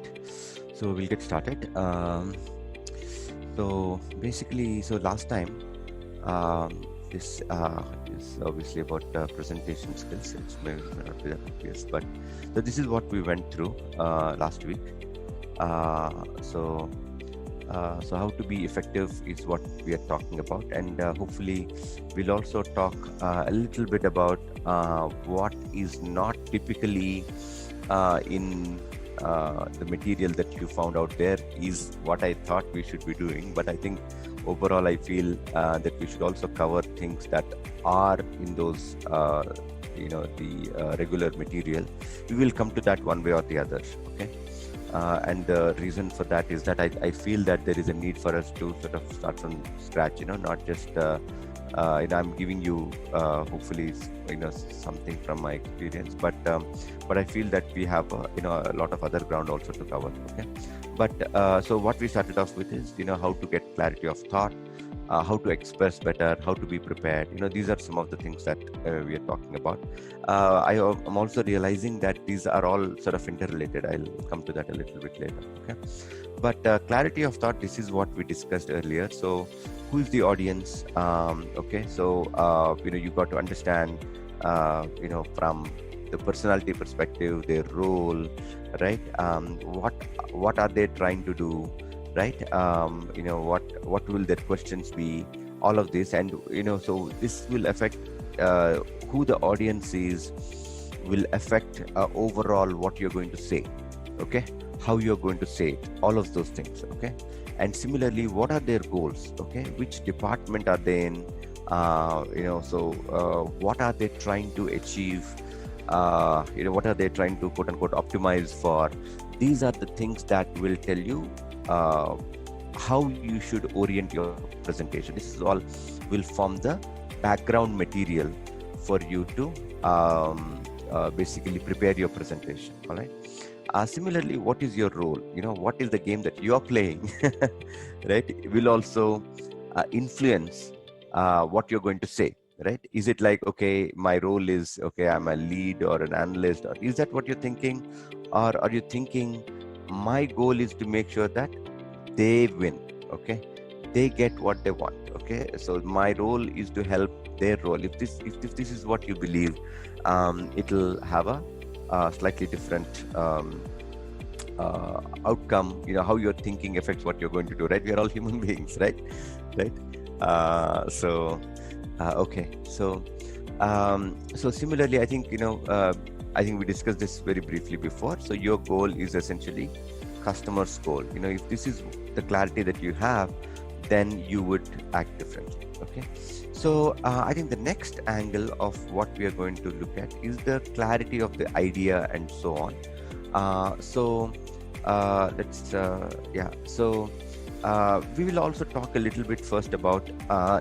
right. So we'll get started. So basically, so last time, this is obviously about presentation skills. It may not be that obvious, but so this is what we went through last week. So how to be effective is what we are talking about, and hopefully we'll also talk a little bit about what is not typically in the material that you found out there is what I thought we should be doing. But I think overall I feel that we should also cover things that are in those the regular material. We will come to that one way or the other, okay? And the reason for that is that I feel that there is a need for us to sort of start from scratch, not just I'm giving you hopefully something from my experience, but I feel that we have a lot of other ground also to cover, okay? But so what we started off with is how to get clarity of thought, how to express better, how to be prepared. These are some of the things that we are talking about. I'm also realizing that these are all sort of interrelated. I'll come to that a little bit later, okay? But clarity of thought, this is what we discussed earlier. So who is the audience? Okay, so you got to understand from the personality perspective, their role, right? What are they trying to do, right? What will their questions be? All of this, and so this will affect who the audience is, will affect overall what you're going to say, okay? How you're going to say it, all of those things, okay? And similarly, what are their goals, okay? Which department are they in? What are they trying to achieve? What are they trying to quote unquote optimize for? These are the things that will tell you how you should orient your presentation. This is all will form the background material for you to basically prepare your presentation, all right? Similarly, what is your role? What is the game that you're playing, right? It will also influence what you're going to say, right? Is it like, okay, my role is, okay, I'm a lead or an analyst, or is that what you're thinking? Or are you thinking, my goal is to make sure that they win, okay? They get what they want, okay? So my role is to help their role. If this is what you believe, it'll have a slightly different outcome. How you're thinking affects what you're going to do, right? We are all human beings, right? Okay, so similarly, I think I think we discussed this very briefly before. So your goal is essentially customer's goal. If this is the clarity that you have, then you would act differently, okay? So I think the next angle of what we are going to look at is the clarity of the idea and so on. We will also talk a little bit first about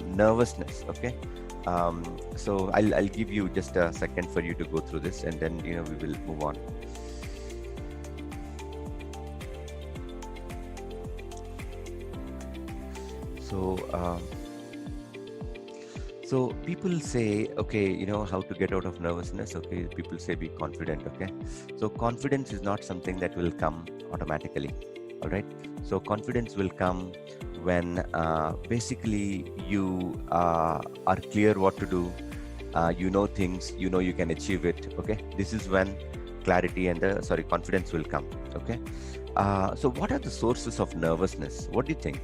nervousness, okay? So I'll give you just a second for you to go through this, and then we will move on. So people say, okay, how to get out of nervousness, okay? People say be confident, okay? So confidence is not something that will come automatically, all right? So confidence will come when basically you are clear what to do, things, you can achieve it, okay? This is when clarity and confidence will come, okay? So what are the sources of nervousness? What do you think?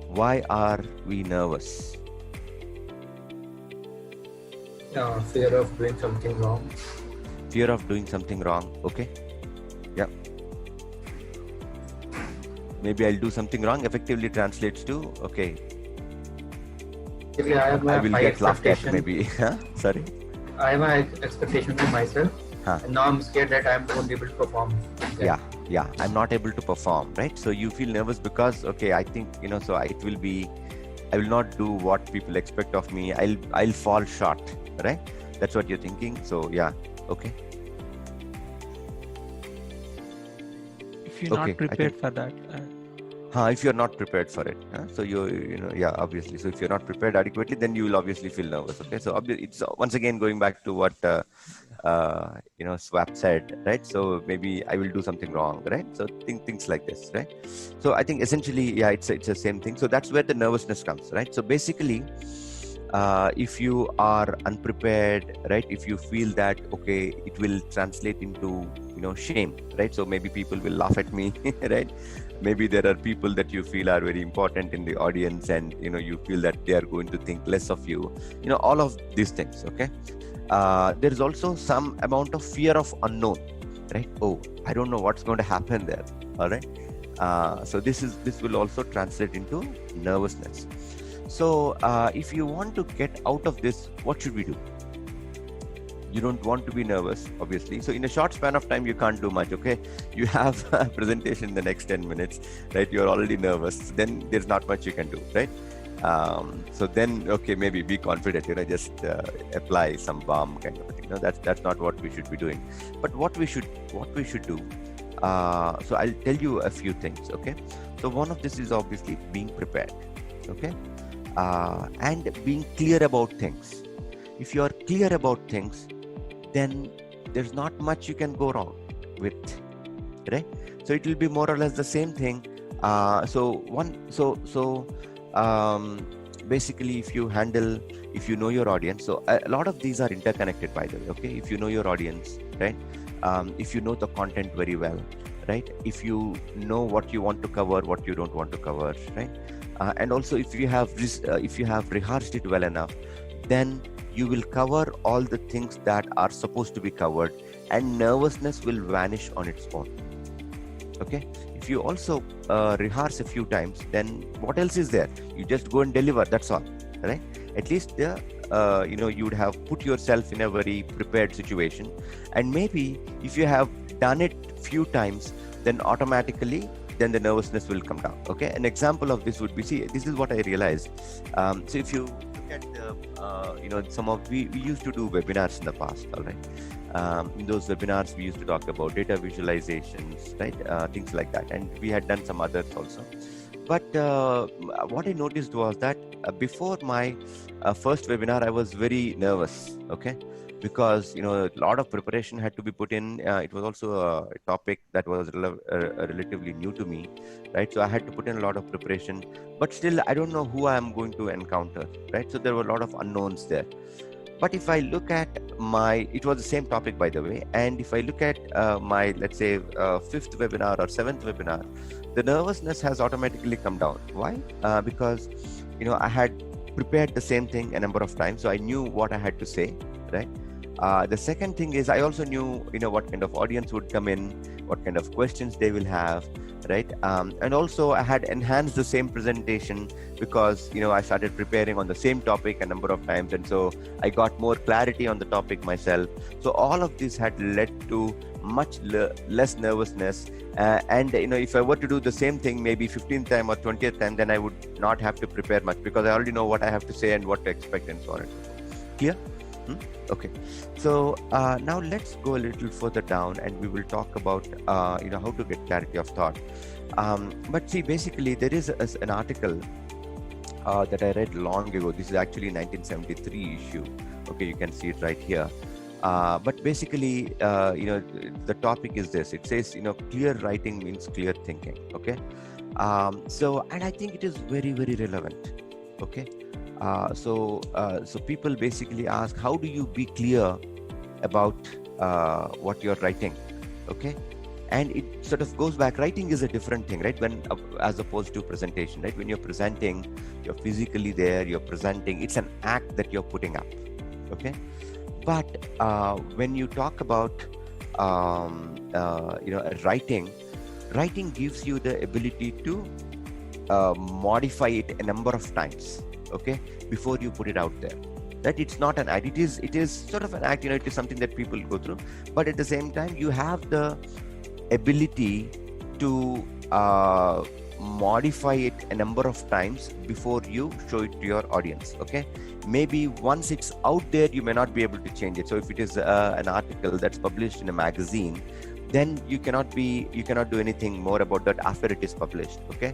Why are we nervous? Fear of doing something wrong. Fear of doing something wrong, okay? Yeah. Maybe I'll do something wrong effectively translates to, okay, I will get laughed at maybe. Sorry? I have an expectation to myself, and now I'm scared that I'm not able to perform. Yeah, I'm not able to perform, right? So you feel nervous because, okay, I think, so it will be, I will not do what people expect of me. I'll fall short, right? That's what you're thinking. So yeah, okay. If you're not prepared for that. If you're not prepared for it, so obviously. So if you're not prepared adequately, then you will obviously feel nervous. Okay, so it's once again going back to what Swap said, right? So maybe I will do something wrong, right? So things like this, right? So I think essentially, yeah, it's the same thing. So that's where the nervousness comes, right? So basically, if you are unprepared, right? If you feel that, okay, it will translate into, shame, right? So maybe people will laugh at me, right? Maybe there are people that you feel are very important in the audience, and you feel that they are going to think less of you, all of these things. Okay. There is also some amount of fear of unknown, right? Oh, I don't know what's going to happen there. All right. So this will also translate into nervousness. So if you want to get out of this, what should we do? You don't want to be nervous, obviously. So in a short span of time, you can't do much, okay? You have a presentation in the next 10 minutes, right? You're already nervous. Then there's not much you can do, right? So then, okay, maybe be confident, just apply some balm kind of a thing. No, that's not what we should be doing. But what we should do, so I'll tell you a few things, okay? So one of this is obviously being prepared, okay? And being clear about things. If you are clear about things, then there's not much you can go wrong with, right? So it will be more or less the same thing. Basically, if you know your audience, so a lot of these are interconnected, by the way, okay? If you know your audience, right? If you know the content very well, right? If you know what you want to cover, what you don't want to cover, right? And also if you have rehearsed it well enough, then you will cover all the things that are supposed to be covered, and nervousness will vanish on its own. Okay. If you also rehearse a few times, then what else is there? You just go and deliver. That's all, right? At least you would have put yourself in a very prepared situation, and maybe if you have done it few times, then automatically then the nervousness will come down. Okay. An example of this would be, see, this is what I realized. So if you look at we used to do webinars in the past, all right? In those webinars, we used to talk about data visualizations, right? Things like that. And we had done some others also. But what I noticed was that before my first webinar, I was very nervous, okay? Because, a lot of preparation had to be put in. It was also a topic that was relatively new to me, right? So I had to put in a lot of preparation, but still, I don't know who I am going to encounter, right? So there were a lot of unknowns there. But if I look at it was the same topic, by the way. And if I look at my, let's say, fifth webinar or seventh webinar, the nervousness has automatically come down. Why? Because, I had prepared the same thing a number of times. So I knew what I had to say, right? The second thing is I also knew, what kind of audience would come in, what kind of questions they will have, right? And also I had enhanced the same presentation because, I started preparing on the same topic a number of times. And so I got more clarity on the topic myself. So all of this had led to much less nervousness. And, if I were to do the same thing, maybe 15th time or 20th time, then I would not have to prepare much because I already know what I have to say and what to expect and so on and so forth. Clear? Okay, so now let's go a little further down and we will talk about how to get clarity of thought. But see, basically there is an article that I read long ago. This is actually 1973 issue. Okay, you can see it right here. But basically, the topic is this. It says, clear writing means clear thinking. Okay, and I think it is very, very relevant. Okay. So people basically ask, how do you be clear about what you're writing? Okay. And it sort of goes back. Writing is a different thing, right? As opposed to presentation, right? When you're presenting, you're physically there, you're presenting, it's an act that you're putting up. Okay. But when you talk about, writing gives you the ability to modify it a number of times. Okay, before you put it out there, that it's not an act. It is sort of an act. It is something that people go through. But at the same time, you have the ability to modify it a number of times before you show it to your audience. Okay, maybe once it's out there, you may not be able to change it. So if it is an article that's published in a magazine, then you cannot do anything more about that after it is published. Okay.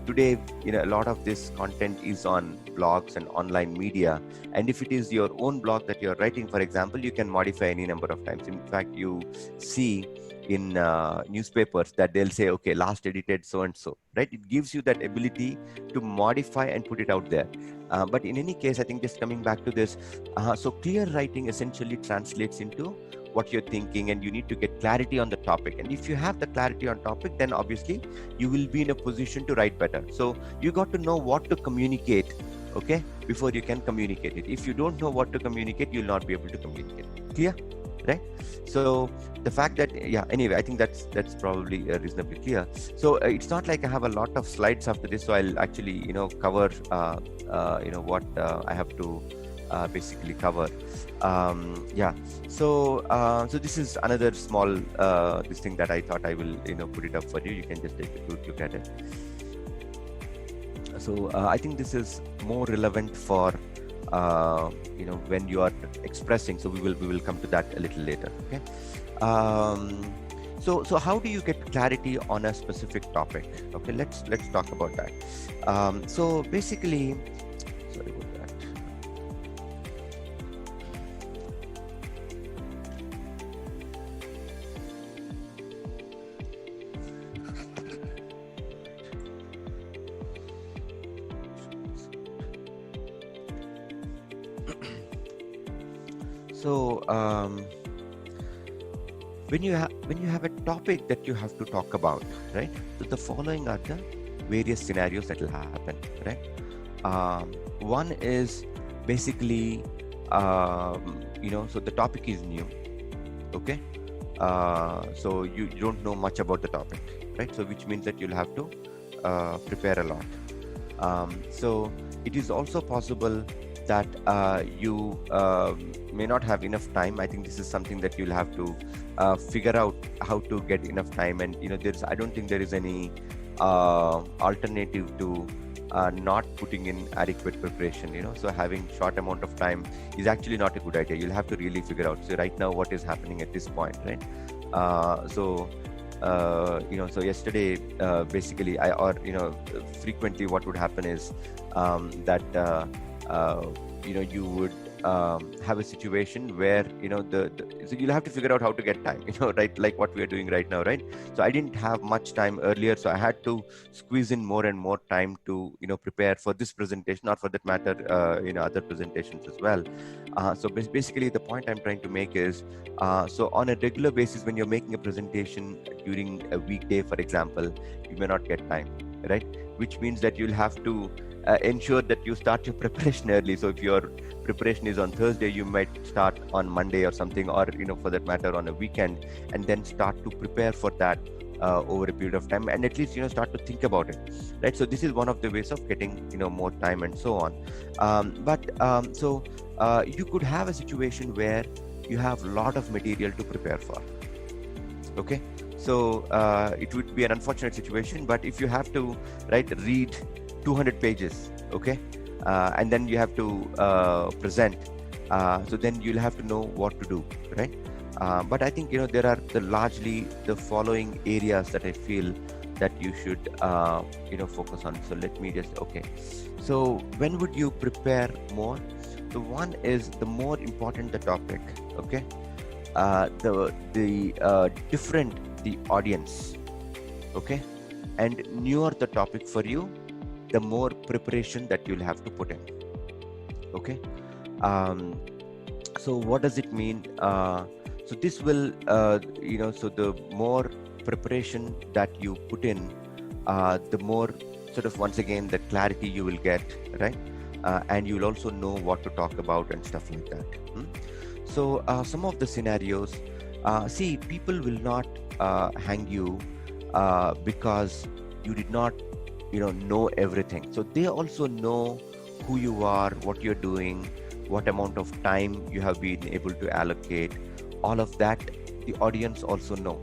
Today, a lot of this content is on blogs and online media, and if it is your own blog that you're writing, for example, you can modify any number of times. In fact, you see in newspapers that they'll say, okay, last edited so and so, right? It gives you that ability to modify and put it out there. But in any case, I think just coming back to this, so clear writing essentially translates into what you're thinking, and you need to get clarity on the topic. And if you have the clarity on topic, then obviously you will be in a position to write better. So you got to know what to communicate, okay, before you can communicate it. If you don't know what to communicate, you'll not be able to communicate. Clear? Right? So the fact that, anyway, I think that's probably reasonably clear. So it's not like I have a lot of slides after this, so I'll actually cover what I have to basically cover. So this is another small this thing that I thought I will put it up for you. You can just take a good look at it. So I think this is more relevant for when you are expressing. So we will come to that a little later. Okay. So how do you get clarity on a specific topic? Okay, let's talk about that. So basically, sorry about that. So when you have a topic that you have to talk about, right? So the following are the various scenarios that will happen, right? One is basically so the topic is new, okay? So you don't know much about the topic, right? So which means that you'll have to prepare a lot. So it is also possible that you may not have enough time. I think this is something that you'll have to figure out how to get enough time. And I don't think there is any alternative to not putting in adequate preparation. So having short amount of time is actually not a good idea. You'll have to really figure out, so right now what is happening at this point, right? So yesterday basically frequently what would happen is that you would have a situation where so you'll have to figure out how to get time, right? Like what we are doing right now, right? So I didn't have much time earlier, so I had to squeeze in more and more time to prepare for this presentation, or for that matter other presentations as well. So basically the point I'm trying to make is so on a regular basis, when you're making a presentation during a weekday, for example, you may not get time, right? Which means that you'll have to ensure that you start your preparation early. So if your preparation is on Thursday, you might start on Monday or something, or for that matter on a weekend, and then start to prepare for that over a period of time, and at least start to think about it, right? So this is one of the ways of getting more time and so on. So you could have a situation where you have a lot of material to prepare for, okay? So it would be an unfortunate situation, but if you have to read 200 pages, okay, and then you have to present, so then you'll have to know what to do, right? But I think there are largely the following areas that I feel that you should focus on. So let me just, okay, so when would you prepare more? The one is, the more important the topic, okay, the different the audience, okay, and newer the topic for you, the more preparation that you'll have to put in, okay? So what does it mean? So this will so the more preparation that you put in, the more sort of, once again, the clarity you will get, right? And you'll also know what to talk about and stuff like that. So some of the scenarios, see, people will not hang you because you did not know everything. So they also know who you are, what you're doing, what amount of time you have been able to allocate. All of that the audience also know,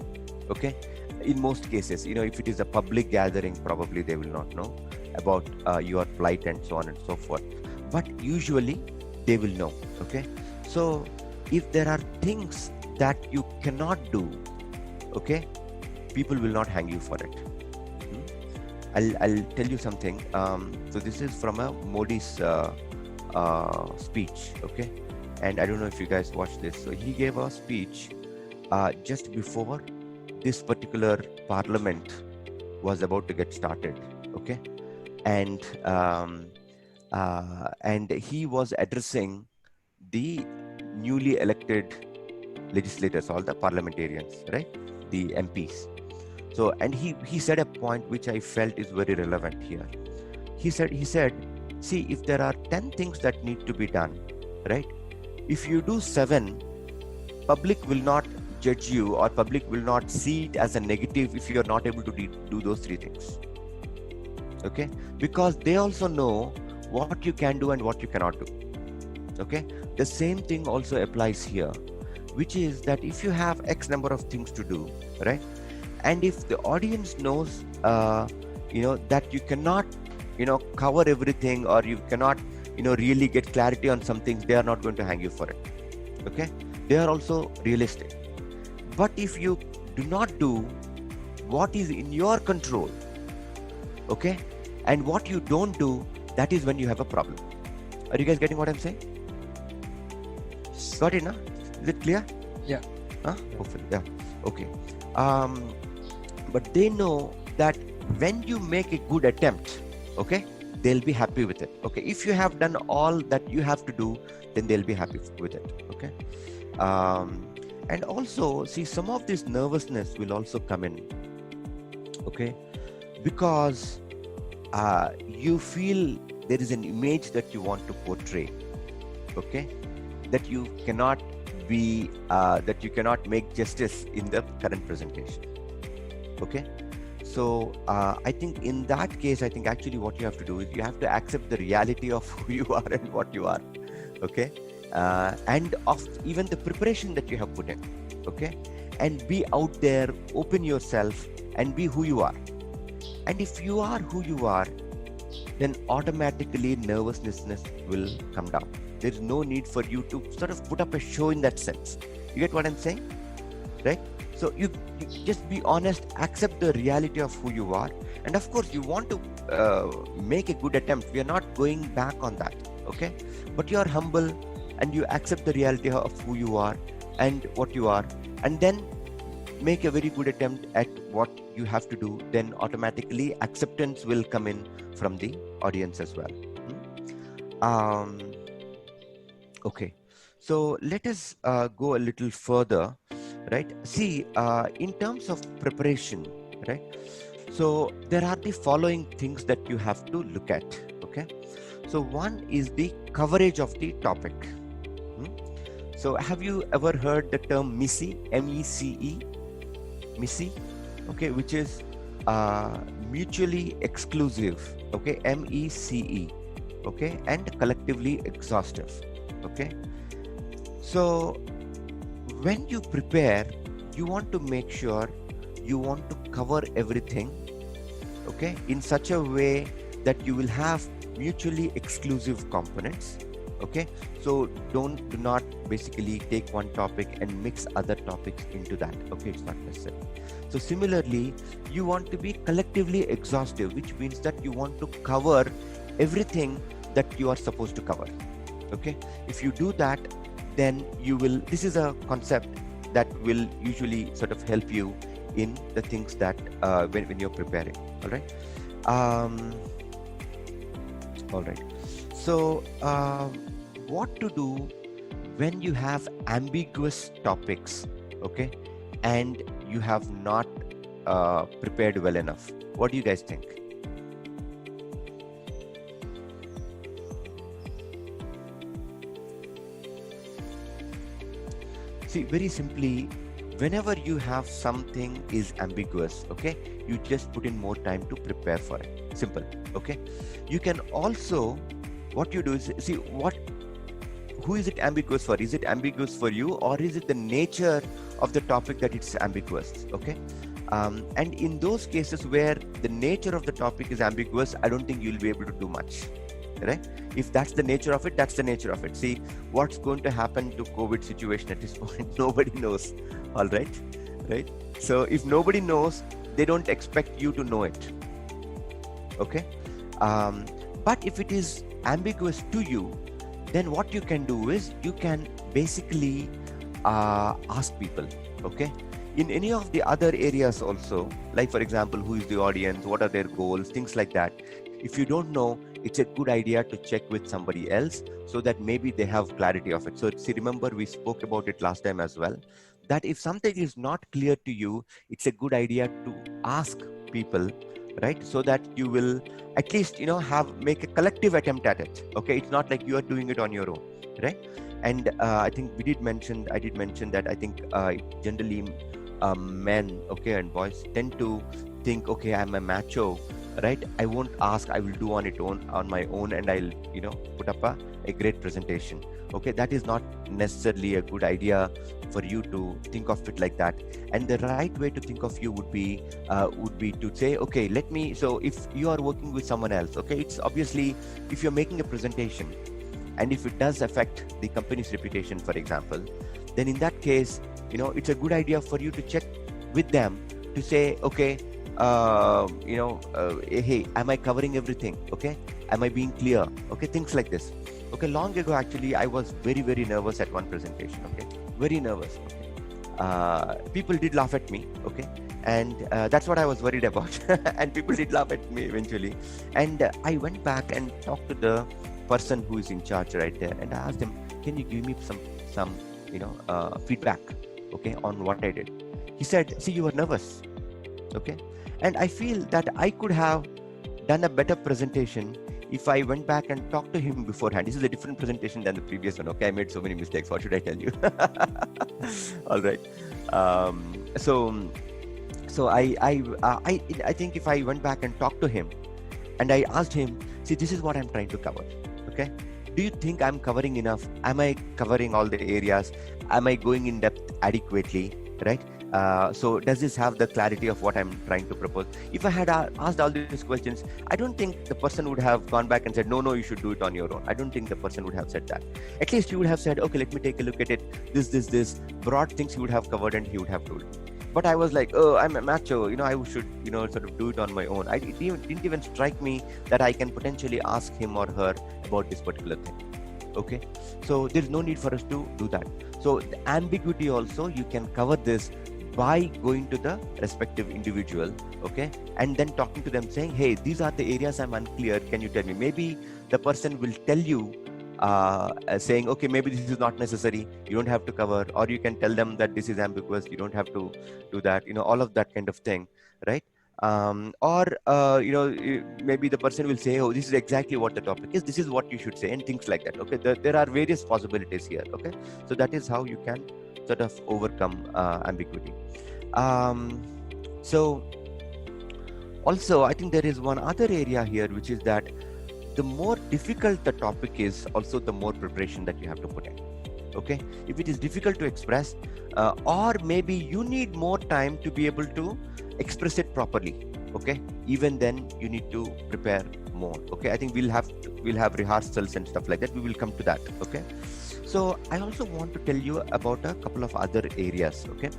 okay? In most cases, if it is a public gathering, probably they will not know about your plight and so on and so forth, but usually they will know, okay? So if there are things that you cannot do, okay, people will not hang you for it. I'll tell you something. So this is from a Modi's speech, okay? And I don't know if you guys watched this. So he gave a speech just before this particular parliament was about to get started, okay? And he was addressing the newly elected legislators, all the parliamentarians, right? The MPs. So, and he said a point which I felt is very relevant here. He said, see, if there are 10 things that need to be done, right? If you do 7, public will not judge you, or public will not see it as a negative if you're not able to do those 3 things. Okay? Because they also know what you can do and what you cannot do. Okay? The same thing also applies here, which is that if you have X number of things to do, right? And if the audience knows, that you cannot, cover everything, or you cannot, really get clarity on some things, they are not going to hang you for it. Okay? They are also realistic. But if you do not do what is in your control, okay, and what you don't do, that is when you have a problem. Are you guys getting what I'm saying? Got it, na? Is it clear? Yeah. Hopefully, yeah. Okay. But they know that when you make a good attempt, okay, they'll be happy with it. Okay. If you have done all that you have to do, then they'll be happy with it. Okay. And also, see, some of this nervousness will also come in. Okay. Because you feel there is an image that you want to portray. Okay. That you cannot be, that you cannot make justice in the current presentation. Okay. So I think in that case, I think actually what you have to do is you have to accept the reality of who you are and what you are. Okay. And of even the preparation that you have put in. Okay. And be out there, open yourself and be who you are. And if you are who you are, then automatically nervousness will come down. There is no need for you to sort of put up a show in that sense. You get what I'm saying? Right? So you just be honest, accept the reality of who you are. And of course, you want to make a good attempt. We are not going back on that. Okay? But you are humble and you accept the reality of who you are and what you are. And then make a very good attempt at what you have to do. Then automatically acceptance will come in from the audience as well. Okay. So let us go a little further. Right. See, in terms of preparation, right? So there are the following things that you have to look at. Okay. So one is the coverage of the topic. So have you ever heard the term MECE? M-E-C-E? MECE? Okay, which is mutually exclusive. Okay, M-E-C-E. Okay, and collectively exhaustive. Okay. So when you prepare, you want to make sure you want to cover everything, okay, in such a way that you will have mutually exclusive components, okay. So do not basically take one topic and mix other topics into that, okay, it's not necessary. So similarly, you want to be collectively exhaustive, which means that you want to cover everything that you are supposed to cover, okay. If you do that, then you will, this is a concept that will usually sort of help you in the things that when you're preparing. All right. All right. So what to do when you have ambiguous topics, okay, and you have not prepared well enough? What do you guys think? See, very simply, whenever you have something is ambiguous, okay, you just put in more time to prepare for it. Simple, okay. You can also, what you do is, see, who is it ambiguous for? Is it ambiguous for you, or is it the nature of the topic that it's ambiguous, okay? And in those cases where the nature of the topic is ambiguous, I don't think you'll be able to do much. Right? If that's the nature of it, that's the nature of it. See, what's going to happen to COVID situation at this point, nobody knows. All right, right? So if nobody knows, they don't expect you to know it. Okay. But if it is ambiguous to you, then what you can do is you can basically ask people. Okay. In any of the other areas also, like for example, who is the audience, what are their goals, things like that. If you don't know, it's a good idea to check with somebody else so that maybe they have clarity of it. So see, remember we spoke about it last time as well, that if something is not clear to you, it's a good idea to ask people, right? So that you will at least, you know, make a collective attempt at it. Okay, it's not like you are doing it on your own, right? And I think I did mention that I think generally men, okay, and boys tend to think, okay, I'm a macho, right? I won't ask, I will do on my own, and I'll, you know, put up a great presentation. Okay, that is not necessarily a good idea for you to think of it like that. And the right way to think of you would be to say, okay, so if you are working with someone else, okay, it's obviously, if you're making a presentation and if it does affect the company's reputation, for example, then in that case, you know, it's a good idea for you to check with them to say, okay, hey, am I covering everything? Okay, am I being clear? Okay, things like this. Okay, long ago, actually, I was very, very nervous at one presentation. Okay, very nervous. Okay, people did laugh at me. Okay, and that's what I was worried about. And people did laugh at me eventually. And I went back and talked to the person who is in charge right there, and I asked him, can you give me some feedback, okay, on what I did? He said, see, you were nervous. Okay, and I feel that I could have done a better presentation if I went back and talked to him beforehand. This is a different presentation than the previous one. Okay, I made so many mistakes. What should I tell you? All right. So I think if I went back and talked to him and I asked him, see, this is what I'm trying to cover. Okay, do you think I'm covering enough? Am I covering all the areas? Am I going in depth adequately? Right? So does this have the clarity of what I'm trying to propose? If I had asked all these questions, I don't think the person would have gone back and said, no, you should do it on your own. I don't think the person would have said that. At least he would have said, okay, let me take a look at it. This broad things he would have covered, and he would have told me. But I was like, oh, I'm a macho, you know, I should, you know, sort of do it on my own. It didn't even strike me that I can potentially ask him or her about this particular thing. Okay, so there's no need for us to do that. So the ambiguity also, you can cover this by going to the respective individual, okay, and then talking to them saying, hey, these are the areas I'm unclear, can you tell me? Maybe the person will tell you, saying, okay, maybe this is not necessary, you don't have to cover, or you can tell them that this is ambiguous, you don't have to do that, you know, all of that kind of thing, right? Maybe the person will say, oh, this is exactly what the topic is, this is what you should say, and things like that. Okay, there are various possibilities here. Okay, so that is how you can sort of overcome ambiguity. So also, I think there is one other area here, which is that the more difficult the topic is, also the more preparation that you have to put in. Okay, if it is difficult to express, or maybe you need more time to be able to express it properly, okay, even then you need to prepare more. Okay, I think we'll have rehearsals and stuff like that. We will come to that. Okay, so I also want to tell you about a couple of other areas. Okay,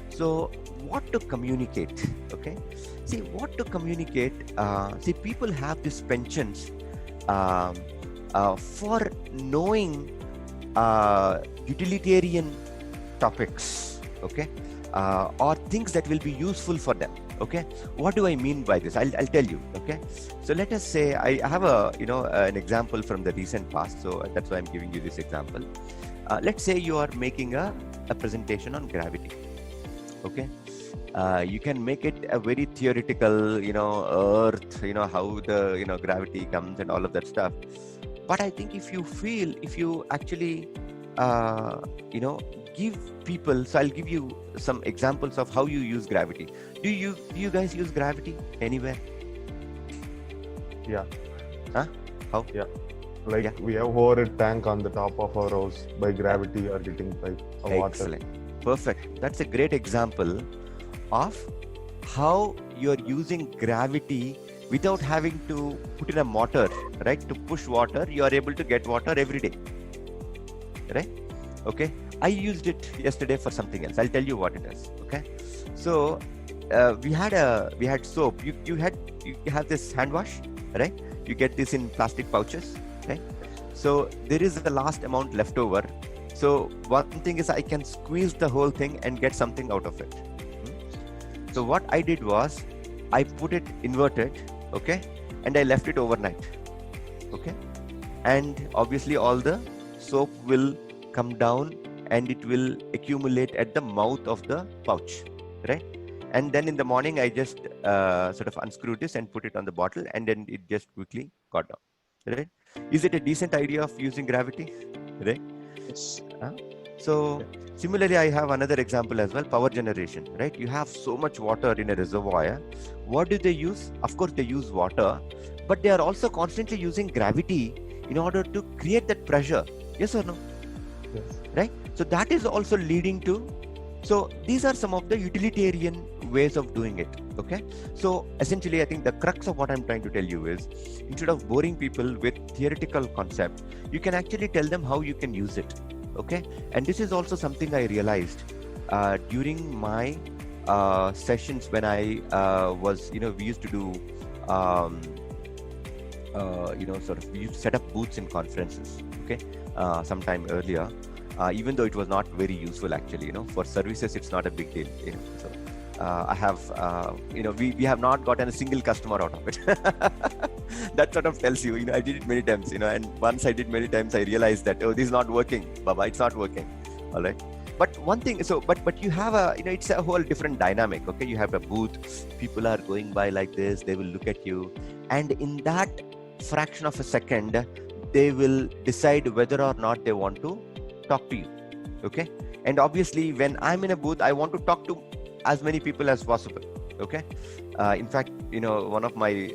so what to communicate. Okay, see, what to communicate. See, people have these penchants for knowing utilitarian topics, okay, or things that will be useful for them. Okay, what do I mean by this? I'll tell you. Okay, so let us say I have an example from the recent past, so that's why I'm giving you this example. Let's say you are making a presentation on gravity. Okay, you can make it a very theoretical, Earth, how the gravity comes and all of that stuff. But I think if you actually give people, so I'll give you some examples of how you use gravity. Do you guys use gravity anywhere? Yeah. Huh? How? Yeah. Like we have hovered a tank on the top of our house by gravity or getting by water. Excellent. Perfect. That's a great example of how you're using gravity without having to put in a motor, right? To push water, you are able to get water every day, right? Okay. I used it yesterday for something else. I'll tell you what it is. Okay, so we had soap. You have this hand wash, right? You get this in plastic pouches, right? So there is the last amount left over. So one thing is I can squeeze the whole thing and get something out of it. So what I did was I put it inverted, okay, and I left it overnight, okay, and obviously all the soap will come down and it will accumulate at the mouth of the pouch, right? And then in the morning I just sort of unscrewed this and put it on the bottle, and then it just quickly got down, right? Is it a decent idea of using gravity, right? Yes. So similarly, I have another example as well, power generation, right? You have so much water in a reservoir. What do they use? Of course, they use water, but they are also constantly using gravity in order to create that pressure. Yes or no? Yes. Right? So that is also leading to, so these are some of the utilitarian ways of doing it. Okay. So essentially, I think the crux of what I'm trying to tell you is, instead of boring people with theoretical concept, you can actually tell them how you can use it. Okay. And this is also something I realized during my sessions when I was, we used to do, we used to set up booths in conferences. Okay. Sometime earlier. Even though it was not very useful actually, for services, it's not a big deal. So I have, we have not gotten a single customer out of it. That sort of tells you, I did it many times, and once I did many times, I realized that, oh, this is not working, Baba, it's not working. All right. But one thing, but you have it's a whole different dynamic. Okay. You have a booth, people are going by like this, they will look at you. And in that fraction of a second, they will decide whether or not they want to talk to you. Okay. And obviously when I'm in a booth, I want to talk to as many people as possible. Okay. In fact, one of my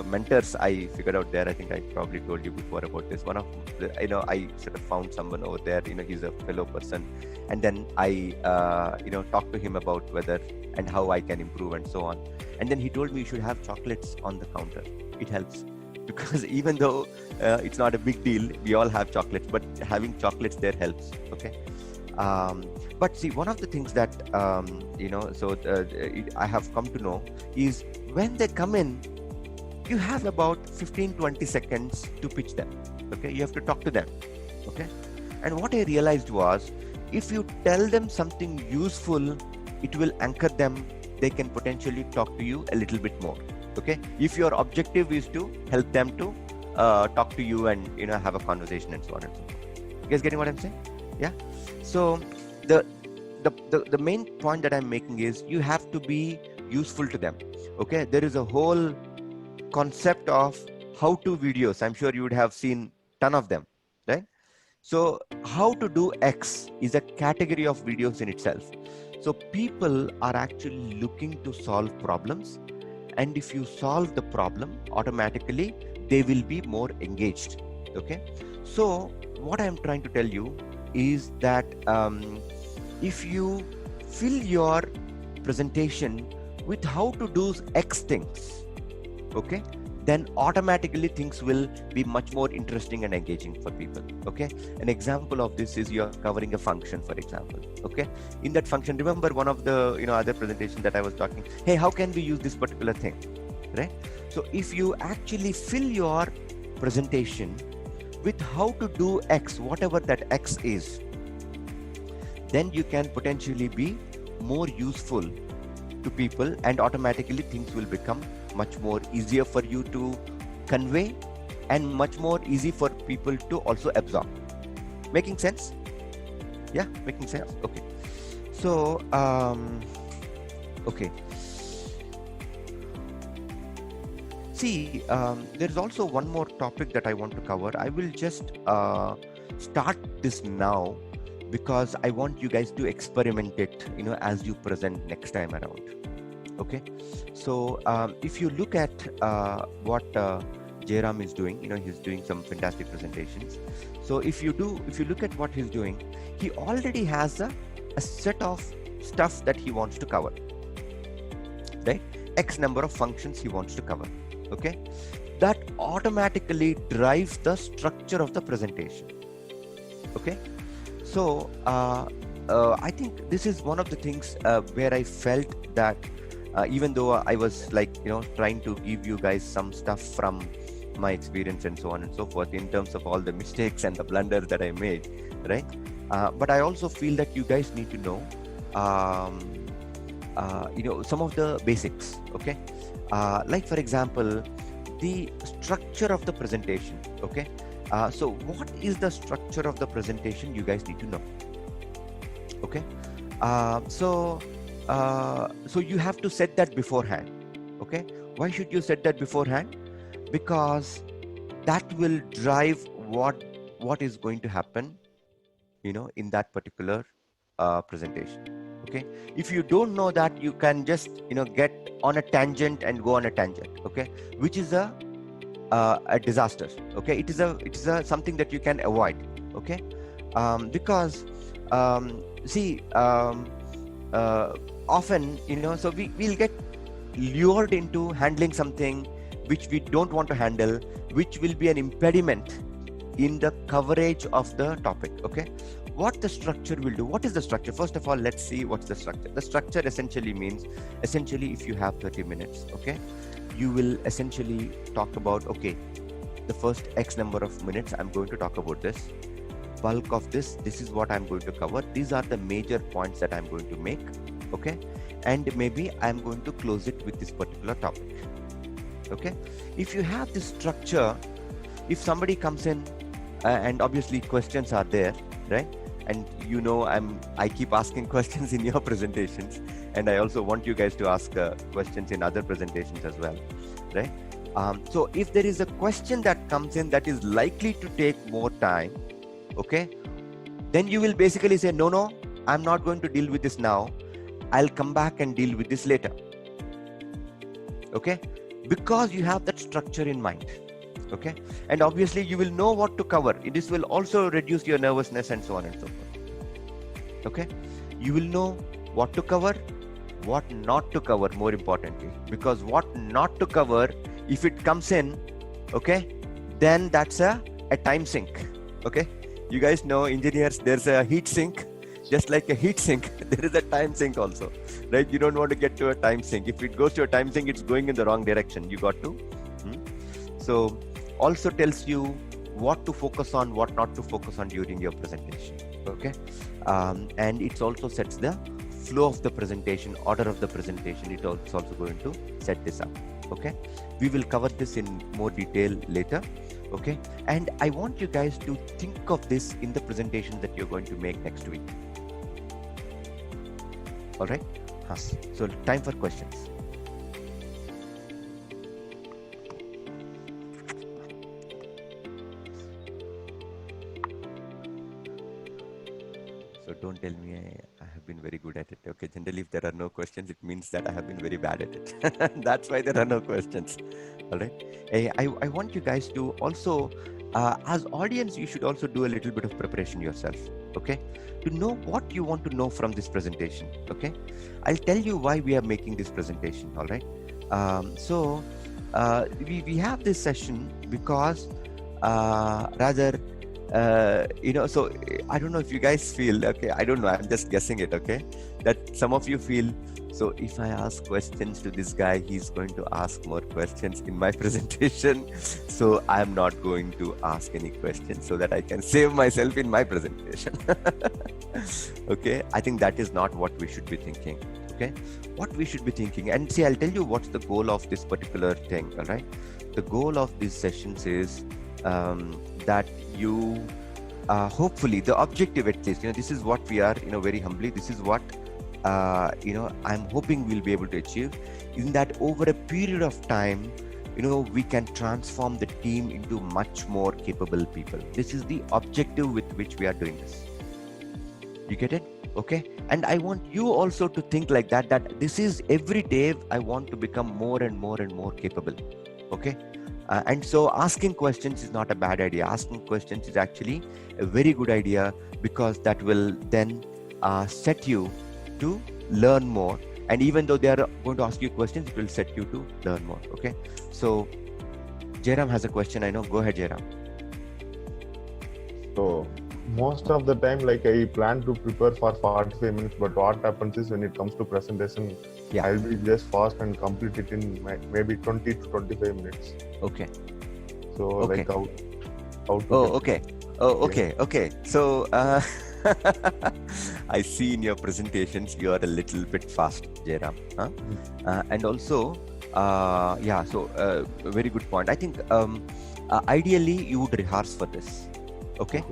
mentors, I figured out there, I think I probably told you before about this. One of the, I sort of found someone over there, he's a fellow person. And then I, talked to him about whether and how I can improve and so on. And then he told me you should have chocolates on the counter. It helps. Because even though it's not a big deal, we all have chocolates, but having chocolates there helps. Okay. But see, one of the things that, I have come to know is when they come in, you have about 15-20 seconds to pitch them. Okay. You have to talk to them. Okay. And what I realized was, if you tell them something useful, it will anchor them. They can potentially talk to you a little bit more. Okay. If your objective is to help them to talk to you and have a conversation and so on and so forth. You guys getting what I'm saying? Yeah. So the main point that I'm making is you have to be useful to them. Okay. There is a whole concept of how to videos. I'm sure you would have seen a ton of them, right? So how to do X is a category of videos in itself. So people are actually looking to solve problems. And if you solve the problem, automatically they will be more engaged. Okay. So what I'm trying to tell you is that if you fill your presentation with how to do X things, okay, then automatically things will be much more interesting and engaging for people. Okay. An example of this is you're covering a function, for example. Okay. In that function, remember one of the other presentations that I was talking, hey, how can we use this particular thing, right? So if you actually fill your presentation with how to do X, whatever that X is, then you can potentially be more useful to people, and automatically things will become much more easier for you to convey and much more easy for people to also absorb. Making sense? Yeah, making sense. Okay. So, okay. See, there is also one more topic that I want to cover. I will just start this now because I want you guys to experiment it, as you present next time around. Okay. So if you look at what Jairam is doing, he's doing some fantastic presentations. So if you look at what he's doing, he already has a set of stuff that he wants to cover, right? X number of functions he wants to cover. Okay. That automatically drives the structure of the presentation. Okay. So I think this is one of the things where I felt that even though I was like, trying to give you guys some stuff from my experience and so on and so forth in terms of all the mistakes and the blunders that I made, right? But I also feel that you guys need to know, some of the basics, okay? Like for example, the structure of the presentation, okay? So what is the structure of the presentation? You guys need to know, okay? So you have to set that beforehand, okay? Why should you set that beforehand? Because that will drive what is going to happen, in that particular presentation, okay? If you don't know that, you can just, get on a tangent and go on a tangent, okay? Which is a disaster, okay? It is a something that you can avoid, okay? Because often, so we'll get lured into handling something which we don't want to handle, which will be an impediment in the coverage of the topic, okay? What the structure will do, what is the structure? First of all, let's see what's the structure. The structure essentially means, if you have 30 minutes, okay, you will essentially talk about, okay, the first X number of minutes, I'm going to talk about this. Bulk of this is what I'm going to cover. These are the major points that I'm going to make, okay? And maybe I'm going to close it with this particular topic, okay? If you have this structure, if somebody comes in, and obviously questions are there, right? And I keep asking questions in your presentations, and I also want you guys to ask questions in other presentations as well, right? So if there is a question that comes in that is likely to take more time, okay, then you will basically say, no, I'm not going to deal with this now. I'll come back and deal with this later, okay? Because you have that structure in mind, okay? And obviously you will know what to cover. This will also reduce your nervousness and so on and so forth, okay? You will know what to cover, what not to cover, more importantly, because what not to cover, if it comes in, okay, then that's a time sink, okay? You guys know, engineers, there's a heat sink. Just like a heat sink, there is a time sink also, right? You don't want to get to a time sink. If it goes to a time sink, it's going in the wrong direction. You got to. So also tells you what to focus on, what not to focus on during your presentation, okay? And it also sets the flow of the presentation, order of the presentation. It's also going to set this up, okay? We will cover this in more detail later, okay? And I want you guys to think of this in the presentation that you're going to make next week. All right. So time for questions. So don't tell me I have been very good at it. Okay. Generally, if there are no questions, it means that I have been very bad at it. That's why there are no questions. All right. I want you guys to also, as audience, you should also do a little bit of preparation yourself. Okay, to know what you want to know from this presentation. Okay, I'll tell you why we are making this presentation. All right. So we have this session because so I don't know if you guys feel, okay, I don't know, I'm just guessing it, okay, that some of you feel, so if I ask questions to this guy, he's going to ask more questions in my presentation. So I'm not going to ask any questions so that I can save myself in my presentation. Okay, I think that is not what we should be thinking. Okay, what we should be thinking, and see, I'll tell you what's the goal of this particular thing. All right, the goal of these sessions is that you hopefully, the objective at least, this is what we are, very humbly, this is what I'm hoping we'll be able to achieve, in that over a period of time, we can transform the team into much more capable people. This is the objective with which we are doing this. You get it? Okay. And I want you also to think like that, that this is every day I want to become more and more and more capable. Okay. And so asking questions is not a bad idea. Asking questions is actually a very good idea, because that will then set you to learn more. And even though they are going to ask you questions, it will set you to learn more. Okay. So Jairam has a question, I know. Go ahead, Jairam. So most of the time, like I plan to prepare for 45 minutes, but what happens is when it comes to presentation, I'll be just fast and complete it in maybe 20 to 25 minutes. Okay. So like how to okay. So I see in your presentations you are a little bit fast, Jairam. Huh? And also, very good point. I think ideally you would rehearse for this. Okay.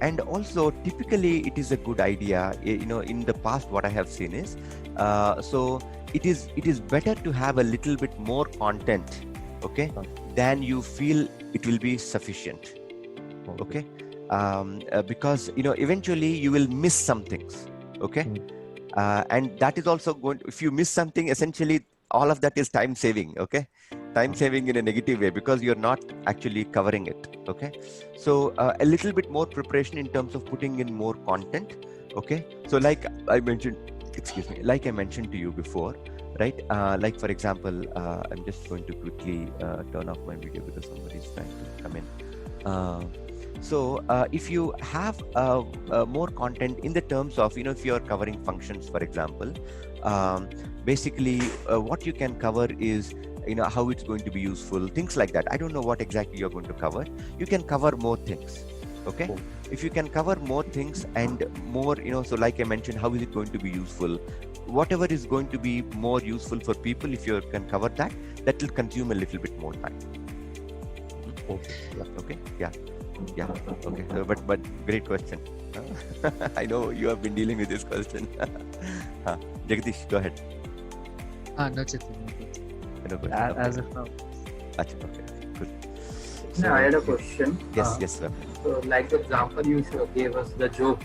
And also typically it is a good idea, in the past what I have seen is, so it is better to have a little bit more content, okay, than you feel it will be sufficient, okay, because eventually you will miss some things, okay, and that is also going to, if you miss something, essentially all of that is time saving, okay, time saving in a negative way because you're not actually covering it, okay. So a little bit more preparation in terms of putting in more content, okay. So like I mentioned to you before, right, like for example, I'm just going to quickly turn off my video because somebody is trying to come in. So if you have more content in the terms of, if you're covering functions, for example, basically what you can cover is, how it's going to be useful, things like that. I don't know what exactly you're going to cover. You can cover more things, okay. If you can cover more things and more, so like I mentioned, how is it going to be useful, whatever is going to be more useful for people, if you can cover that will consume a little bit more time. Okay. Okay. But great question. I know you have been dealing with this question. Jagdish, go ahead. No, as of now. Okay, good. So, I had a question. Yes, sir. So, like the example you gave us, the joke.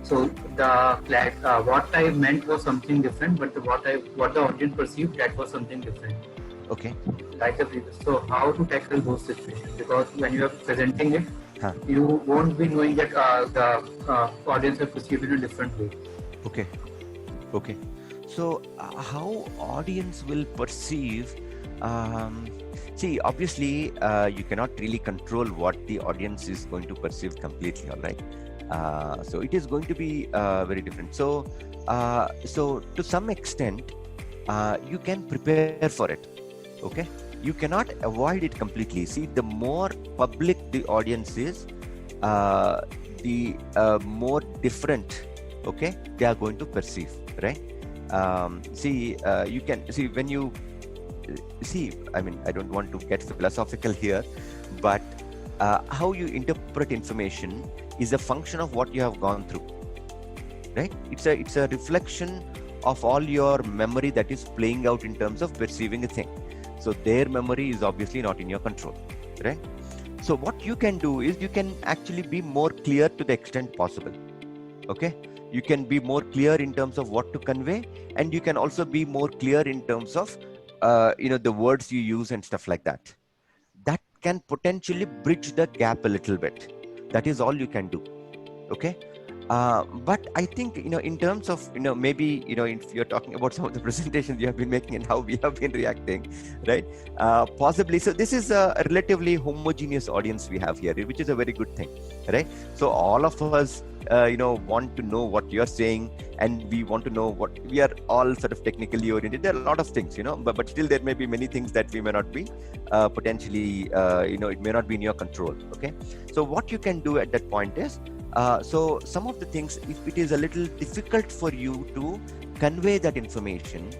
So what I meant was something different, but what the audience perceived, that was something different. Okay. Like the previous. So how to tackle those situations? Because when you are presenting it, you won't be knowing that the audience will perceive it in a different way. Okay. So how audience will perceive? See, obviously, you cannot really control what the audience is going to perceive completely. All right. So it is going to be very different. So to some extent, you can prepare for it. Okay. You cannot avoid it completely. See, the more public the audience is, the more different, okay, they are going to perceive, right? You can see when you see, I mean, I don't want to get philosophical here, but how you interpret information is a function of what you have gone through, right? It's a reflection of all your memory that is playing out in terms of perceiving a thing. So their memory is obviously not in your control, right? So what you can do is you can actually be more clear to the extent possible, okay? You can be more clear in terms of what to convey, and you can also be more clear in terms of the words you use and stuff like that. That can potentially bridge the gap a little bit. That is all you can do, okay? But I think, in terms of, maybe, if you're talking about some of the presentations you have been making and how we have been reacting, right? Possibly. So this is a relatively homogeneous audience we have here, which is a very good thing, right? So all of us, want to know what you're saying, and we want to know what we are all sort of technically oriented. There are a lot of things, but still there may be many things that we may not be potentially, it may not be in your control. Okay. So what you can do at that point is, so some of the things, if it is a little difficult for you to convey that information,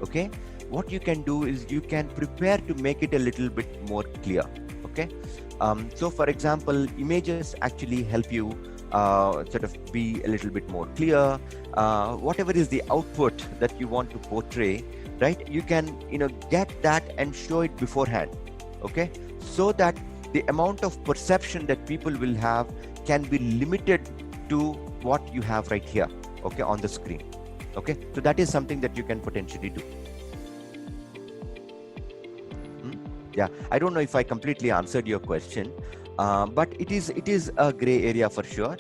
okay, what you can do is you can prepare to make it a little bit more clear. Okay. So for example, images actually help you sort of be a little bit more clear. Whatever is the output that you want to portray, right? You can, get that and show it beforehand. Okay. So that the amount of perception that people will have can be limited to what you have right here, okay, on the screen. Okay, so that is something that you can potentially do. Yeah, I don't know if I completely answered your question, but it is a gray area for sure.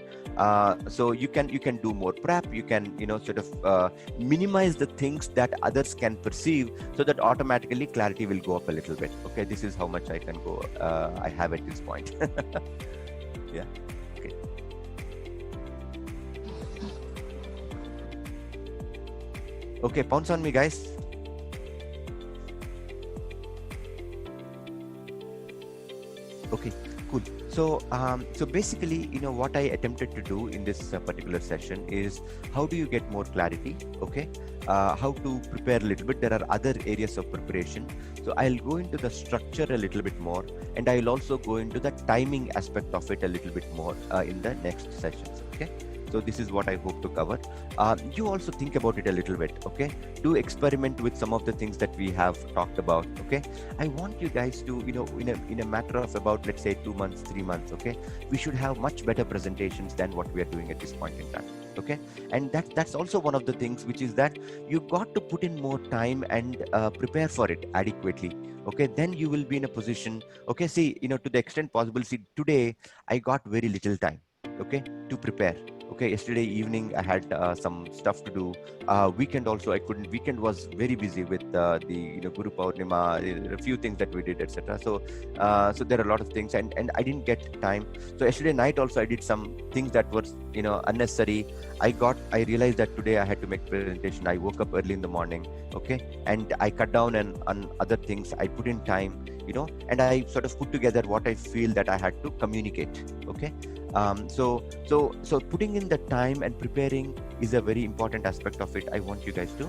So you can do more prep. You can sort of minimize the things that others can perceive, so that automatically clarity will go up a little bit. Okay, this is how much I can go. I have at this point. Yeah. Okay, pounce on me, guys. Okay, cool. So, so basically, what I attempted to do in this particular session is how do you get more clarity? Okay, how to prepare a little bit. There are other areas of preparation. So I'll go into the structure a little bit more, and I'll also go into the timing aspect of it a little bit more in the next sessions. Okay. So this is what I hope to cover. You also think about it a little bit, okay? Do experiment with some of the things that we have talked about, okay? I want you guys to, in a matter of about, let's say 2 months, 3 months, okay? We should have much better presentations than what we are doing at this point in time, okay? And that's also one of the things, which is that you got to put in more time and prepare for it adequately, okay? Then you will be in a position, okay? See, to the extent possible, see, today I got very little time, okay, to prepare. Okay, yesterday evening I had some stuff to do. Weekend also I couldn't. Weekend was very busy with the Guru Purnima, a few things that we did, etc. So so there are a lot of things, and I didn't get time. So yesterday night also I did some things that were unnecessary. I realized that today I had to make presentation. I woke up early in the morning, okay, and I cut down on other things. I put in time, and I sort of put together what I feel that I had to communicate, okay. So putting in the time and preparing is a very important aspect of it. I want you guys to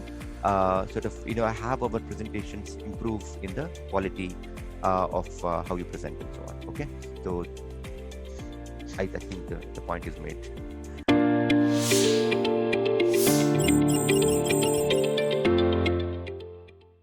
sort of have our presentations improve in the quality of how you present and so on. Okay, so I think the point is made.